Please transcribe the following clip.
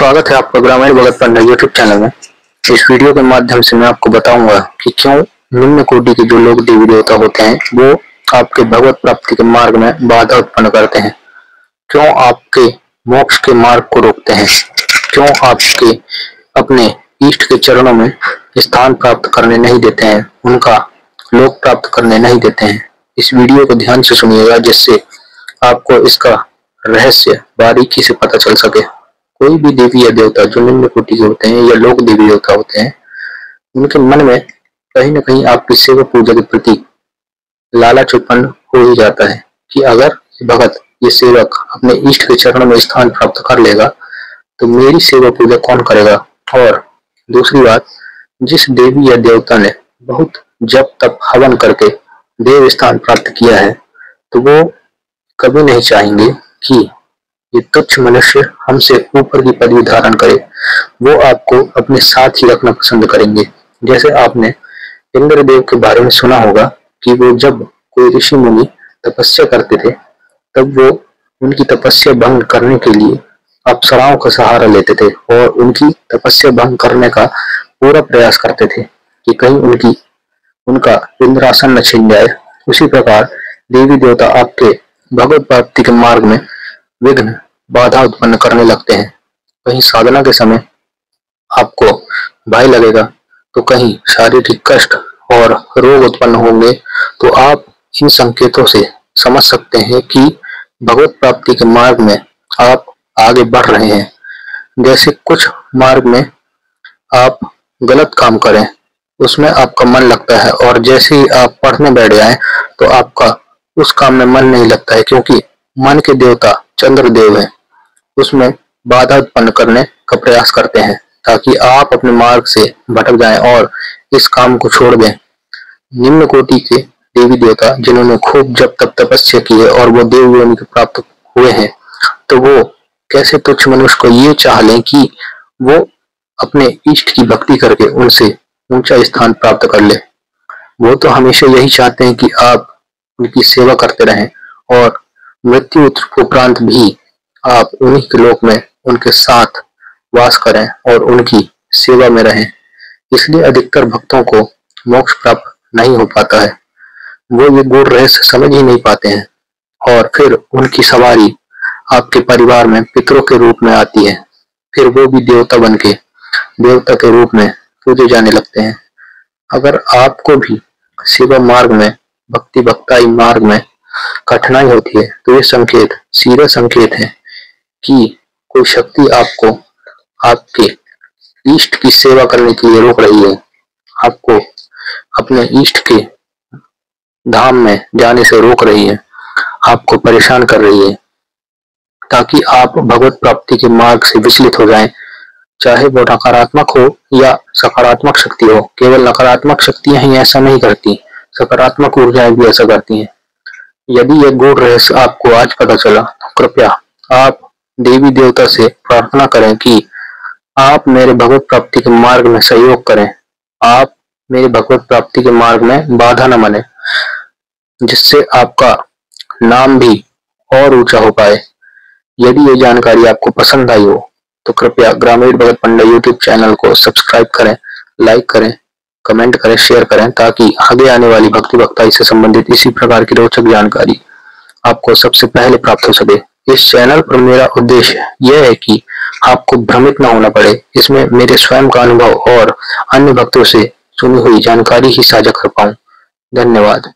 स्वागत है आपका ग्रामीण भगत पंडा यूट्यूब चैनल में। इस वीडियो के माध्यम से मैं आपको बताऊंगा कि क्यों निम्न कोटि के जो लोग देवी देवता होते हैं वो आपके भगवत प्राप्ति के मार्ग में बाधा उत्पन्न करते हैं, क्यों आपके मोक्ष के मार्ग को रोकते हैं, क्यों आपके अपने इष्ट के चरणों में स्थान प्राप्त करने नहीं देते हैं, उनका लोक प्राप्त करने नहीं देते हैं। इस वीडियो को ध्यान से सुनिएगा जिससे आपको इसका रहस्य बारीकी से पता चल सके। कोई भी देवी या देवता जो निम्न कोटि के होते हैं या लोक देवी देवता होते हैं, उनके मन में कहीं न कहीं आपकी सेवा पूजा के प्रति लालच उत्पन्न हो ही जाता है कि अगर भगत ये सेवक अपने इष्ट के चरणों में स्थान प्राप्त कर लेगा तो मेरी सेवा पूजा कौन करेगा। और दूसरी बात, जिस देवी या देवता ने बहुत जप तप हवन करके देव स्थान प्राप्त किया है तो वो कभी नहीं चाहेंगे कि ये तुच्छ मनुष्य हमसे ऊपर की पदवी धारण करे, वो आपको अपने साथ ही रखना पसंद करेंगे। जैसे आपने इंद्रदेव के बारे में सुना होगा कि वो जब कोई ऋषि मुनि तपस्या करते थे तब वो उनकी तपस्या भंग करने के लिए अप्सराओं का सहारा लेते थे और उनकी तपस्या भंग करने का पूरा प्रयास करते थे कि कहीं उनका इंद्रासन न छिन जाए। उसी प्रकार देवी देवता आपके भगवत प्राप्ति के मार्ग में विघ्न बाधा उत्पन्न करने लगते हैं। कहीं साधना के समय आपको भय लगेगा तो कहीं शारीरिक कष्ट और रोग उत्पन्न होंगे, तो आप इन संकेतों से समझ सकते हैं कि भगवत प्राप्ति के मार्ग में आप आगे बढ़ रहे हैं। जैसे कुछ मार्ग में आप गलत काम करें, उसमें आपका मन लगता है और जैसे ही आप पढ़ने बैठ जाएं तो आपका उस काम में मन नहीं लगता है, क्योंकि मन के देवता चंद्रदेव है, उसमें बाधा उत्पन्न करने का प्रयास करते हैं ताकि आप अपने मार्ग से भटक जाएं और इस काम को छोड़ दें। निम्न कोटि के देवी देवता जिन्होंने खूब जब तक तपस्या की है और वो देव योनि को प्राप्त हुए हैं, तो वो कैसे तुच्छ मनुष्य को ये चाह लें कि वो अपने इष्ट की भक्ति करके उनसे ऊंचा स्थान प्राप्त कर ले। वो तो हमेशा यही चाहते हैं कि आप उनकी सेवा करते रहें और मृत्यु उपरांत भी आप उन्हीं के लोक में उनके साथ वास करें और उनकी सेवा में रहें। इसलिए अधिकतर भक्तों को मोक्ष प्राप्त नहीं हो पाता है, वो ये गूढ़ रहस्य समझ ही नहीं पाते हैं और फिर उनकी सवारी आपके परिवार में पितरों के रूप में आती है, फिर वो भी देवता बनके देवता के रूप में पूजे जाने लगते हैं। अगर आपको भी सेवा मार्ग में भक्ति भक्ताई मार्ग में कठिनाई होती है तो ये संकेत सीधा संकेत है कि कोई शक्ति आपको आपके इष्ट की सेवा करने के लिए रोक रही है, आपको अपने इष्ट के धाम में जाने से रोक रही है, आपको परेशान कर रही है ताकि आप भगवत प्राप्ति के मार्ग से विचलित हो जाएं। चाहे वो नकारात्मक हो या सकारात्मक शक्ति हो, केवल नकारात्मक शक्तियां ही ऐसा नहीं करती, सकारात्मक ऊर्जाएं भी ऐसा करती हैं। यदि यह गूढ़ रहस्य आपको आज पता चला तो कृपया आप देवी देवता से प्रार्थना करें कि आप मेरे भगवत प्राप्ति के मार्ग में सहयोग करें, आप मेरे भगवत प्राप्ति के मार्ग में बाधा न बने, जिससे आपका नाम भी और ऊंचा हो पाए। यदि ये जानकारी आपको पसंद आई हो तो कृपया ग्रामीण भगत पंडा यूट्यूब चैनल को सब्सक्राइब करें, लाइक करें, कमेंट करें, शेयर करें ताकि आगे आने वाली भक्ति भक्ताई से संबंधित इसी प्रकार की रोचक जानकारी आपको सबसे पहले प्राप्त हो सके। इस चैनल पर मेरा उद्देश्य यह है कि आपको भ्रमित न होना पड़े, इसमें मेरे स्वयं का अनुभव और अन्य भक्तों से सुनी हुई जानकारी ही साझा कर पाऊं। धन्यवाद।